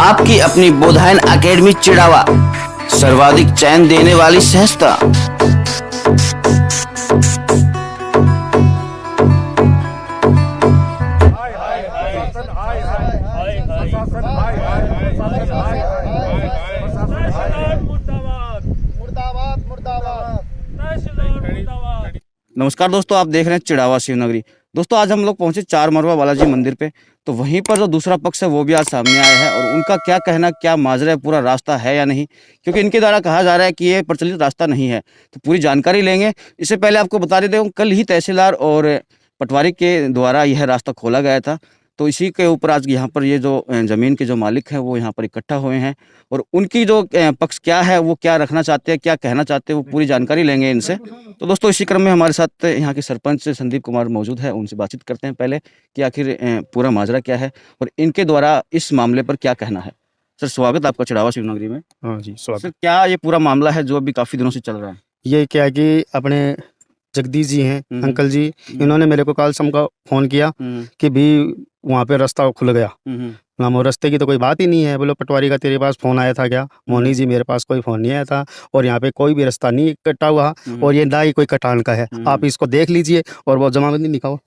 आपकी अपनी बोधायन एकेडमी चिड़ावा, सर्वाधिक चयन देने वाली संस्था। नमस्कार दोस्तों, आप देख रहे हैं चिड़ावा शिवनगरी। दोस्तों आज हम लोग पहुंचे चार मरवा बालाजी मंदिर पे, तो वहीं पर जो दूसरा पक्ष है वो भी आज सामने आया है और उनका क्या कहना, क्या माजरा है, पूरा रास्ता है या नहीं, क्योंकि इनके द्वारा कहा जा रहा है कि ये प्रचलित रास्ता नहीं है। तो पूरी जानकारी लेंगे। इससे पहले आपको बता देते हूँ, कल ही तहसीलदार और पटवारी के द्वारा यह रास्ता खोला गया था। तो इसी के ऊपर आज यहाँ पर ये जो ज़मीन के जो मालिक हैं वो यहाँ पर इकट्ठा हुए हैं और उनकी जो पक्ष क्या है, वो क्या रखना चाहते हैं, क्या कहना चाहते हैं, वो पूरी जानकारी लेंगे इनसे। तो दोस्तों इसी क्रम में हमारे साथ यहाँ के सरपंच संदीप कुमार मौजूद है, उनसे बातचीत करते हैं पहले कि आखिर पूरा माजरा क्या है और इनके द्वारा इस मामले पर क्या कहना है। सर स्वागत आपका चिड़ावा शिवनगरी में। हाँ जी स्वागत। सर क्या ये पूरा मामला है जो अभी काफ़ी दिनों से चल रहा है? ये क्या कि अपने जगदीश जी हैं अंकल जी, इन्होंने मेरे को कल शाम का फ़ोन किया कि भी वहाँ पे रास्ता खुल गया। वो रास्ते की तो कोई बात ही नहीं है। बोलो पटवारी का तेरे पास फ़ोन आया था क्या? मोनी जी मेरे पास कोई फ़ोन नहीं आया था और यहाँ पे कोई भी रास्ता नहीं कटा हुआ और ये ना ही कोई कटान का है। आप इसको देख लीजिए और वो जमाबंदी दिखाओ।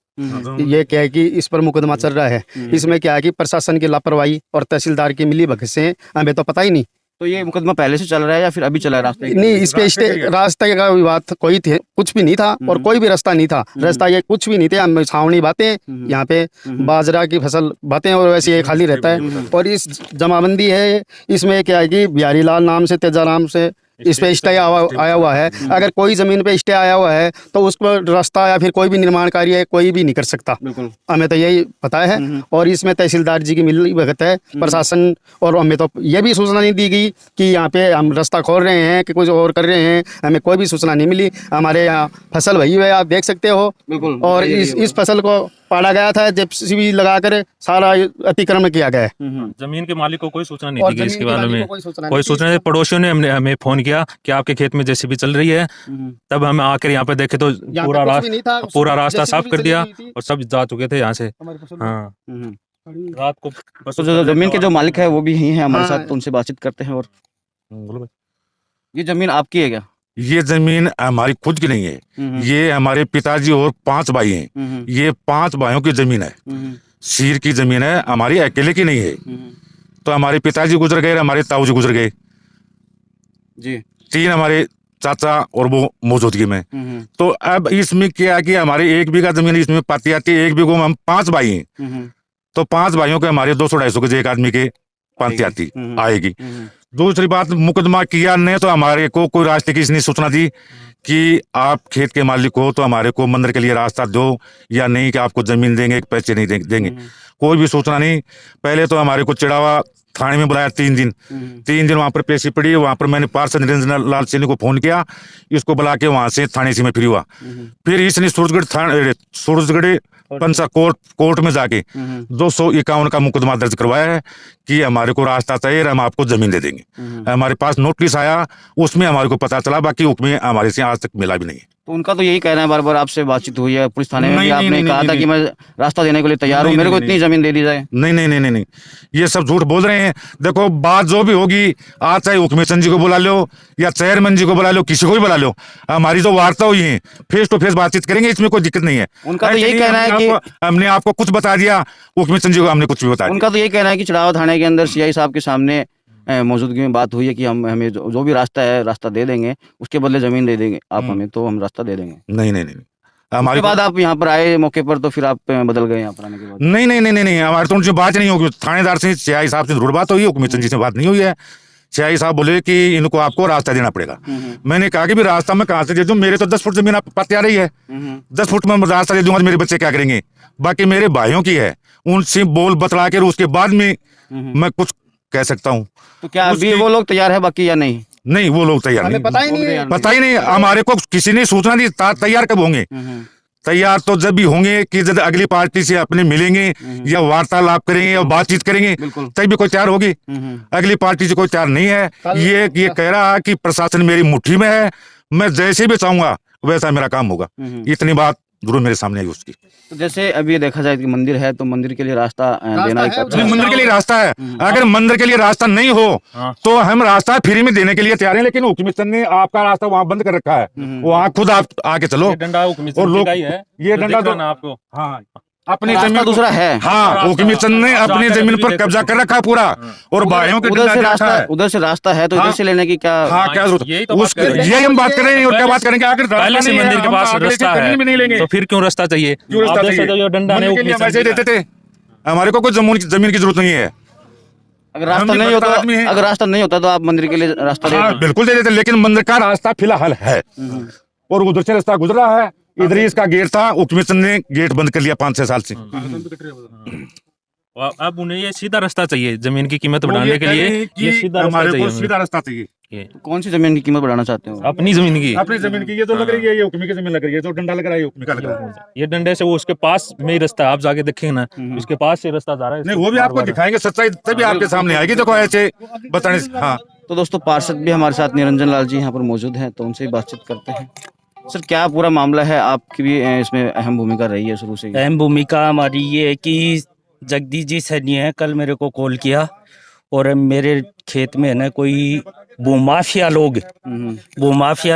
ये क्या है कि इस पर मुकदमा चल रहा है। इसमें क्या है कि प्रशासन की लापरवाही और तहसीलदार की मिली भगत से हमें तो पता ही नहीं। तो ये मुकदमा पहले से चल रहा है या फिर अभी चला है रास्ते? नहीं, इस पे रास्ते का बात कोई थे कुछ भी नहीं था और कोई भी रास्ता नहीं था। रास्ता ये कुछ भी नहीं थे। हम छावनी बातें यहाँ पे बाजरा की फसल बातें और वैसे ये खाली रहता है। और इस जमाबंदी है, इसमें क्या है कि बिहारी लाल नाम से तेजाराम से इस पे स्टे आया हुआ है। अगर कोई जमीन पे स्टे आया हुआ है तो उस पर रास्ता या फिर कोई भी निर्माण कार्य कोई भी नहीं कर सकता। हमें तो यही पता है। और इसमें तहसीलदार जी की मिली भगत है, प्रशासन, और हमें तो ये भी सूचना नहीं दी गई कि यहाँ पे हम रास्ता खोल रहे हैं कि कुछ और कर रहे हैं। हमें कोई भी सूचना नहीं मिली। हमारे यहाँ फसल वही हुई है, आप देख सकते हो। और इस फसल को पाड़ा गया था, जेसीबी लगाकर सारा अतिक्रमण किया गया है। जमीन के मालिक को कोई सूचना नहीं दी गई इसके बारे में। कोई सूचना नहीं। पड़ोसियों ने हमें फोन किया कि आपके खेत में जेसीबी चल रही है। तब हम आकर यहाँ पे देखे तो पूरा रास्ता साफ कर दिया और सब जा चुके थे यहाँ से। हाँ रात को। तो जो जमीन के जो मालिक है वो भी यही है हमारे साथ, तो उनसे बातचीत करते हैं। और ये जमीन आपकी है क्या? ये जमीन हमारी खुद की नहीं है। ये हमारे पिताजी और 5 भाई हैं। ये 5 भाइयों की जमीन है, सीर की जमीन है, हमारी अकेले की नहीं है। तो हमारे पिताजी गुजर गए, हमारे ताऊ जी गुजर गए जी, 3 हमारे चाचा और वो मौजूदगी में। तो अब इसमें क्या कि हमारे 1 बीघा जमीन इसमें पाती आती है। 1 बीघों में हम 5 भाई हैं, तो 5 भाइयों के हमारे 200-250 के एक आदमी के पाती आती आएगी। दूसरी बात, मुकदमा किया नहीं तो हमारे को कोई रास्ते की इसने सूचना दी कि आप खेत के मालिक हो तो हमारे को मंदिर के लिए रास्ता दो या नहीं, कि आपको जमीन देंगे, पैसे नहीं देंगे। कोई भी सूचना नहीं। पहले तो हमारे को चिड़ावा थाने में बुलाया 3 दिन वहां पर पेशी पड़ी। वहां पर मैंने पार्षद निरंजन लाल सिंह को फोन किया, इसको बुला के वहां से थाने से मैं फ्री हुआ। फिर इसने सूरजगढ़ पंचा कोर्ट में जाके 251 का मुकदमा दर्ज करवाया है कि हमारे को रास्ता चाहिए, हम आपको जमीन दे देंगे। हमारे पास नोटिस आया, उसमें हमारे को पता चला, बाकी हुक्म हमारे से आज तक मिला भी नहीं। तो उनका तो यही कहना है, बार बार आपसे बातचीत हुई है, पुलिस थाने में भी आपने कहा था कि मैं रास्ता देने के लिए तैयार हूँ, मेरे को इतनी जमीन दे दी जाए। नहीं, ये सब झूठ बोल रहे हैं। देखो बात जो भी होगी, आज चाहे हुक्मेशन जी को बुला लो या चेयरमैन जी को बुला लो, किसी को भी बुला लो, हमारी जो वार्ता हुई है फेस टू फेस बातचीत करेंगे, इसमें कोई दिक्कत नहीं है। उनका तो यही कहना है कि हमने आपको कुछ बता दिया, हुक्मेशन जी को हमने कुछ भी बताया। उनका तो यही कहना है कि चिड़ावा थाने के अंदर सीआई साहब के सामने मौजूदगी में बात हुई है कि हमें जो भी रास्ता है रास्ता दे देंगे, उसके बदले जमीन दे देंगे आप हमें, तो हम रास्ता दे देंगे। नहीं, हमारे बाद आप यहाँ पर आए मौके पर, तो फिर आप बदल गए यहाँ पर आने के बाद? नहीं, हमारे तो उनसे बात नहीं होगी। थानेदार से सीआई साहब से जरूर बात हुई, हुक्मेशन जी से बात नहीं हुई है। सीआई साहब बोले कि इनको आपको रास्ता देना पड़ेगा। मैंने कहा कि भी रास्ता मैं कहाँ से दे दूं, मेरे तो 10 फुट जमीन आप पाती आ रही है, 10 फुट में रास्ता दे दूंगा तो मेरे बच्चे क्या करेंगे? बाकी मेरे भाइयों की है, उनसे बोल बतला कर उसके बाद में मैं कुछ कह सकता हूँ। तो क्या अभी वो लोग तैयार है बाकी या नहीं? नहीं, वो लोग तैयार नहीं, पता ही नहीं। हमारे को किसी ने सूचना दी। तैयार कब होंगे? तैयार तो जब भी होंगे कि जब अगली पार्टी से अपने मिलेंगे या वार्तालाप करेंगे या बातचीत करेंगे, तभी कोई तैयार होगी। अगली पार्टी से कोई तैयार नहीं है। ये कह रहा है कि प्रशासन मेरी मुट्ठी में है, मैं जैसे भी चाहूंगा वैसा मेरा काम होगा। इतनी बात जरूर मेरे सामने आई उसकी। तो जैसे अभी देखा जाए कि मंदिर है तो मंदिर के लिए रास्ता देना एक अच्छा नहीं, मंदिर के लिए रास्ता है, अगर मंदिर के लिए रास्ता नहीं हो हाँ। तो हम रास्ता फ्री में देने के लिए तैयार हैं, लेकिन हुकूमत ने आपका रास्ता वहाँ बंद कर रखा है, वहाँ खुद आप आके चलो। ये डंडा हुकूमत और लोग का ही है, ये जो डंडा दिख रहा तो ना आपको। हाँ अपनी रास्ता जमीन दूसरा है। हाँ हुकूमत ने अपनी जमीन पर कब्जा कर रखा है पूरा, और भाइयों के उधर से डंडा रास्ता है। उधर से रास्ता है तो इधर हाँ। से लेने की क्या हाँ क्या जरूरत यही तो बात उसके कर रहे हैं। यही हम बात कर रहे हैं, और क्या बात करेंगे, अगर रास्ता पहले से नहीं है, मंदिर के हम पास अगले से रास्ता जमीन भी नहीं लेंगे। है, तो फिर क्यों रास्ता चाहिए? क्यों रास्ता आप देख सकते हो, चाहिए? ये डंडा मंदिर के लिए हम ऐसे ही देते थे, हमारे को कोई जमीन की जरूरत नहीं है। अगर रास्ता हम भी नहीं भक्त होता आदमी हैं। अगर रास्ता नहीं होता तो आप मंदिर के लिए रास्ता हाँ दे बिल्कुल दे देते, लेकिन मंदिर का रास्ता फिलहाल है, और उधर से रास्ता गुजरा है, इधर ही इसका गेट था, हुकूमत ने गेट बंद कर लिया 5-6 साल से। अब उन्हें ये सीधा रास्ता चाहिए, जमीन की कीमत बढ़ाने के लिए ये सीधा रास्ता हमारे चाहिए को हमें। सीधा रास्ता चाहिए, ये कौन सी जमीन की कीमत बढ़ाना चाहते हो? अपनी जमीन की, अपनी जमीन की। ये तो लग रही है, ये हुकूमत की जमीन लग रही है, जो डंडा लग रहा है ये हुकूमत का लग रहा है। ये डंडे से वो उसके पास में ही रास्ता है, आप जाके देखेंगे ना, उसके पास से रास्ता जा रहा है। नहीं वो भी आपको दिखाएंगे, सच्चाई तभी आपके सामने आएगी, देखो ऐसे बताने से। हाँ तो दोस्तों पार्षद भी हमारे साथ निरंजन लाल जी यहाँ पर मौजूद हैं, तो उनसे ही बातचीत करते हैं। सर क्या पूरा मामला है, आपकी भी इसमें अहम भूमिका रही है शुरू से ही। अहम भूमिका हमारी ये है कि जगदीश जी सैनी है, कल मेरे को कॉल किया और मेरे खेत में है ना कोई भूमाफिया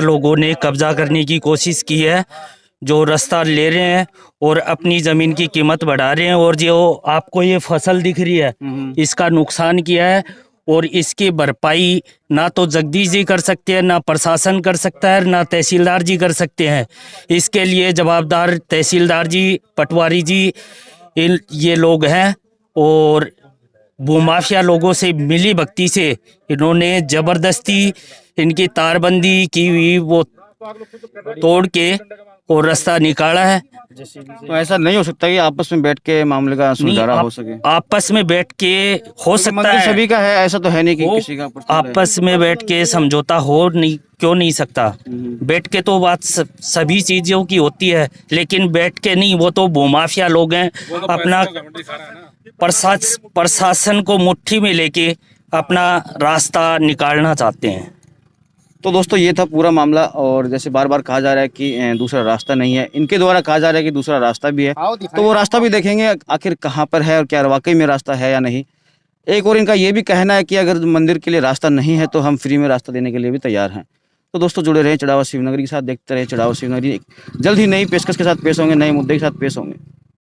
लोगों ने कब्जा करने की कोशिश की है, जो रास्ता ले रहे हैं और अपनी ज़मीन की कीमत बढ़ा रहे हैं, और जो आपको ये फसल दिख रही है इसका नुकसान किया है, और इसकी भरपाई ना तो जगदीश जी कर सकते हैं, ना प्रशासन कर सकता है, ना तहसीलदार जी कर सकते हैं। इसके लिए जवाबदार तहसीलदार जी, पटवारी जी, ये लोग हैं, और भूमाफिया लोगों से मिली भगती से इन्होंने जबरदस्ती इनकी तारबंदी की हुई वो तोड़ के और रास्ता निकाला है। तो ऐसा नहीं हो सकता कि आपस में बैठ के मामले का सुलझाना हो सके? आपस में बैठ के हो सकता मंदिर है, सभी का है, ऐसा तो है नहीं कि किसी का पर्सनल है। आपस में बैठ के समझौता हो नहीं, क्यों नहीं सकता? बैठ के तो बात सभी चीजों की होती है, लेकिन बैठ के नहीं, वो तो भूमाफिया लोग हैं, अपना प्रशासन को मुट्ठी में लेके अपना रास्ता निकालना चाहते हैं। तो दोस्तों ये था पूरा मामला, और जैसे बार बार कहा जा रहा है कि दूसरा रास्ता नहीं है, इनके द्वारा कहा जा रहा है कि दूसरा रास्ता भी है, तो वो रास्ता भी देखेंगे आखिर कहाँ पर है और क्या वाकई में रास्ता है या नहीं। एक और इनका ये भी कहना है कि अगर मंदिर के लिए रास्ता नहीं है तो हम फ्री में रास्ता देने के लिए भी तैयार हैं। तो दोस्तों जुड़े रहें चिड़ावा शिवनगरी के साथ, देखते रहे चिड़ावा शिवनगरी। जल्द ही नई पेशकश के साथ पेश होंगे, नए मुद्दे के साथ पेश होंगे।